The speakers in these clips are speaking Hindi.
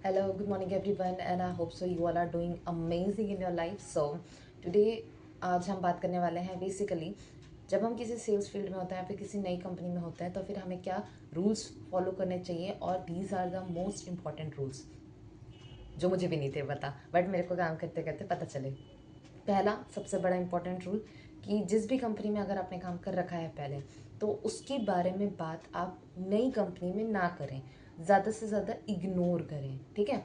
Hello, good morning everyone, and I hope so you all are doing amazing in your life. So today आज हम बात करने वाले हैं बेसिकली जब हम किसी सेल्स फील्ड में होते हैं फिर किसी नई कंपनी में होते हैं तो फिर हमें क्या रूल्स फॉलो करने चाहिए, और these are the most important rules जो मुझे भी नहीं थे पता, बट मेरे को काम करते करते पता चले। पहला सबसे बड़ा इम्पॉर्टेंट रूल कि जिस भी कंपनी में अगर आपने काम कर रखा है पहले, तो उसके बारे में बात आप नई कंपनी में ना करें, ज़्यादा से ज़्यादा इग्नोर करें। ठीक है,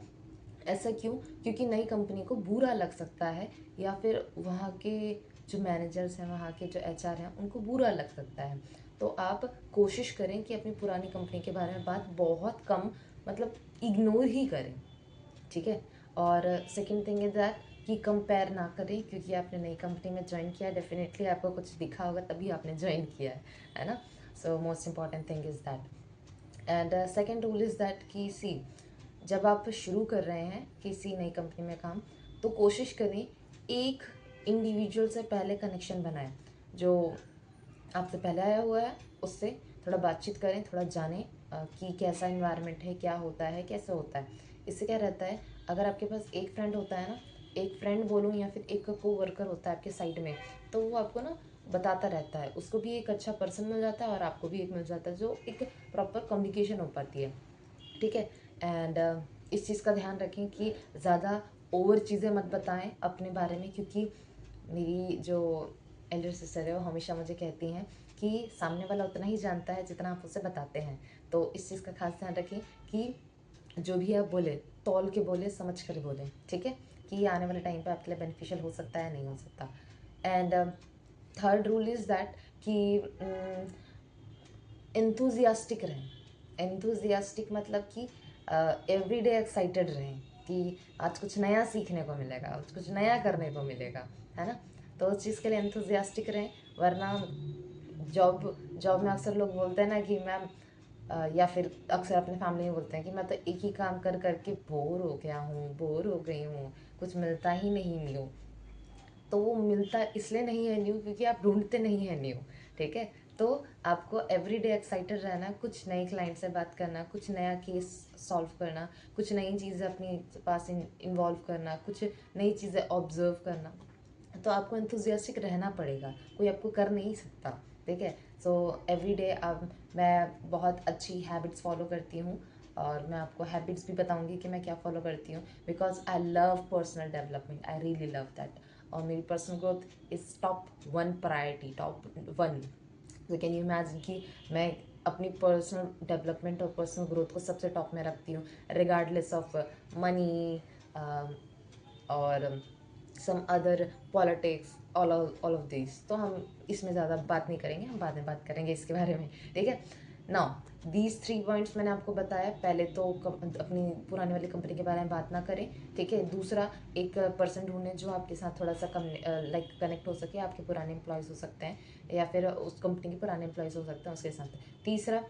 ऐसा क्यों? क्योंकि नई कंपनी को बुरा लग सकता है, या फिर वहाँ के जो मैनेजर्स हैं, वहाँ के जो एचआर हैं, उनको बुरा लग सकता है। तो आप कोशिश करें कि अपनी पुरानी कंपनी के बारे में बात बहुत कम, मतलब इग्नोर ही करें। ठीक है, और सेकंड थिंग इज़ दैट कि कंपेयर ना करें, क्योंकि आपने नई कंपनी में ज्वाइन किया, डेफिनेटली आपको कुछ दिखा होगा तभी आपने ज्वाइन किया है ना। So most important thing is that. And second rule is that कि सी जब आप शुरू कर रहे हैं किसी नई कंपनी में काम, तो कोशिश करें एक इंडिविजुअल से पहले कनेक्शन बनाएं, जो आपसे पहले आया हुआ है उससे थोड़ा बातचीत करें, थोड़ा जानें कि कैसा इन्वायरमेंट है, क्या होता है, कैसे होता है। इससे क्या रहता है, अगर आपके पास एक फ्रेंड होता है ना, एक फ्रेंड बोलूँ या फिर एक को वर्कर होता है आपके साइड में, तो वो आपको ना बताता रहता है, उसको भी एक अच्छा पर्सन मिल जाता है और आपको भी एक मिल जाता है, जो एक प्रॉपर कम्युनिकेशन हो पाती है। ठीक है, एंड इस चीज़ का ध्यान रखें कि ज़्यादा ओवर चीज़ें मत बताएं अपने बारे में, क्योंकि मेरी जो एल्डर सिस्टर है वो हमेशा मुझे कहती हैं कि सामने वाला उतना ही जानता है जितना आप उसे बताते हैं। तो इस चीज़ का खास ध्यान रखें कि जो भी आप बोले, तौल के बोले, समझ कर बोलें। ठीक है, कि ये आने वाले टाइम पे आपके लिए बेनिफिशियल हो सकता है, नहीं हो सकता। And third rule is that कि एंथुजियास्टिक रहें। एंथुजियास्टिक मतलब कि एवरी डे एक्साइटेड रहें कि आज कुछ नया सीखने को मिलेगा, आज कुछ नया करने को मिलेगा, है ना। तो उस चीज़ के लिए एंथुजियास्टिक रहें, वरना जॉब जॉब में अक्सर लोग बोलते हैं ना कि मैम, या फिर अक्सर अपने फैमिली में बोलते हैं कि मैं तो एक ही काम कर करके बोर हो गया हूँ, बोर हो गई हूँ, कुछ मिलता ही नहीं न्यू। तो वो मिलता इसलिए नहीं है न्यू क्योंकि आप ढूंढते नहीं हैं न्यू। ठीक है, तो आपको एवरी डे एक्साइटेड रहना, कुछ नए क्लाइंट से बात करना, कुछ नया केस सॉल्व करना, कुछ नई चीज़ें अपने पास इन्वॉल्व करना, कुछ नई चीज़ें ऑब्जर्व करना। तो आपको एंथुजियास्टिक रहना पड़ेगा, कोई आपको कर नहीं सकता। ठीक है, सो एवरी डे अब मैं बहुत अच्छी हैबिट्स फॉलो करती हूँ, और मैं आपको हैबिट्स भी बताऊंगी कि मैं क्या फॉलो करती हूँ, because I love personal development, I really love that. और मेरी personal growth is top one priority, top one. तो कैन यू इमेजिन कि मैं अपनी पर्सनल डेवलपमेंट और पर्सनल ग्रोथ को सबसे टॉप में रखती हूँ, रिगार्डलेस ऑफ मनी और some other politics, all of this. तो हम इसमें ज़्यादा बात नहीं करेंगे, हम बाद में बात करेंगे इसके बारे में। ठीक है, नाउ दीज 3 पॉइंट्स मैंने आपको बताया। पहले तो अपनी पुरानी वाली कंपनी के बारे में बात ना करें। ठीक है, दूसरा एक पर्सन ढूंढें जो आपके साथ थोड़ा सा कम लाइक कनेक्ट हो सके, आपके पुराने एम्प्लॉयज़ हो सकते हैं या फिर उस कंपनी के पुराने एम्प्लॉयज़ हो सकते हैं उसके साथ। तीसरा,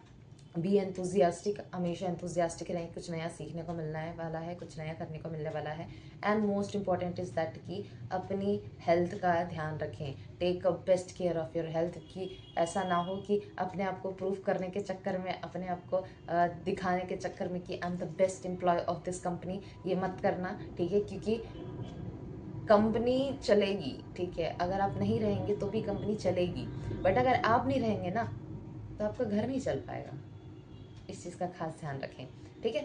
बी एंथुजियास्टिक, हमेशा एंथुजियास्टिक रहें, कुछ नया सीखने को मिलने वाला है, कुछ नया करने को मिलने वाला है। And most important is that कि अपनी हेल्थ का ध्यान रखें, take a best care of your health. कि ऐसा ना हो कि अपने आप को प्रूव करने के चक्कर में, अपने आप को दिखाने के चक्कर में कि I am the best employee of this company, ये मत करना। ठीक है, क्योंकि कंपनी चलेगी, ठीक है, अगर आप नहीं रहेंगे तो भी कंपनी चलेगी, बट अगर आप नहीं रहेंगे ना, तो आपका घर नहीं चल पाएगा। इस चीज़ का खास ध्यान रखें। ठीक है,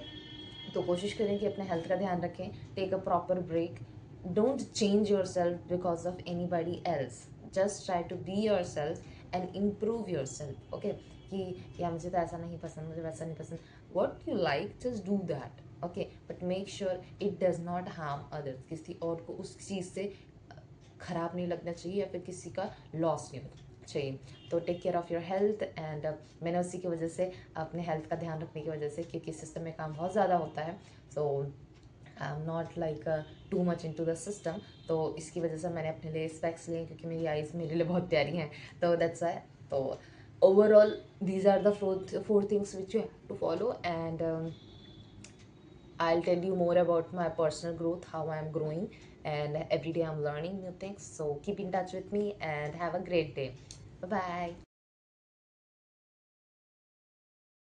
तो कोशिश करें कि अपने हेल्थ का ध्यान रखें, take a proper break, don't change yourself because of anybody else, just try to be yourself and improve yourself. Okay, कि या मुझे तो ऐसा नहीं पसंद, मुझे वैसा नहीं पसंद, what you like just do that. Okay, but make sure it does not harm others, किसी और को उस चीज़ से ख़राब नहीं लगना चाहिए या फिर किसी का लॉस नहीं होना चाहिए। तो take care of your health. And मैंने उसी की वजह से, अपने हेल्थ का ध्यान रखने की वजह से, क्योंकि सिस्टम में काम बहुत ज़्यादा होता है, so I am not like too much into the system. तो इसकी वजह से मैंने अपने लिए स्पेक्स लिए, क्योंकि मेरी आइज़ मेरे लिए बहुत प्यारी हैं, तो दैट्स वाई। तो overall these are the four things which you have to follow, and I'll tell you more about my personal growth, how I'm growing, and every day I'm learning new things. So keep in touch with me and have a great day. Bye bye.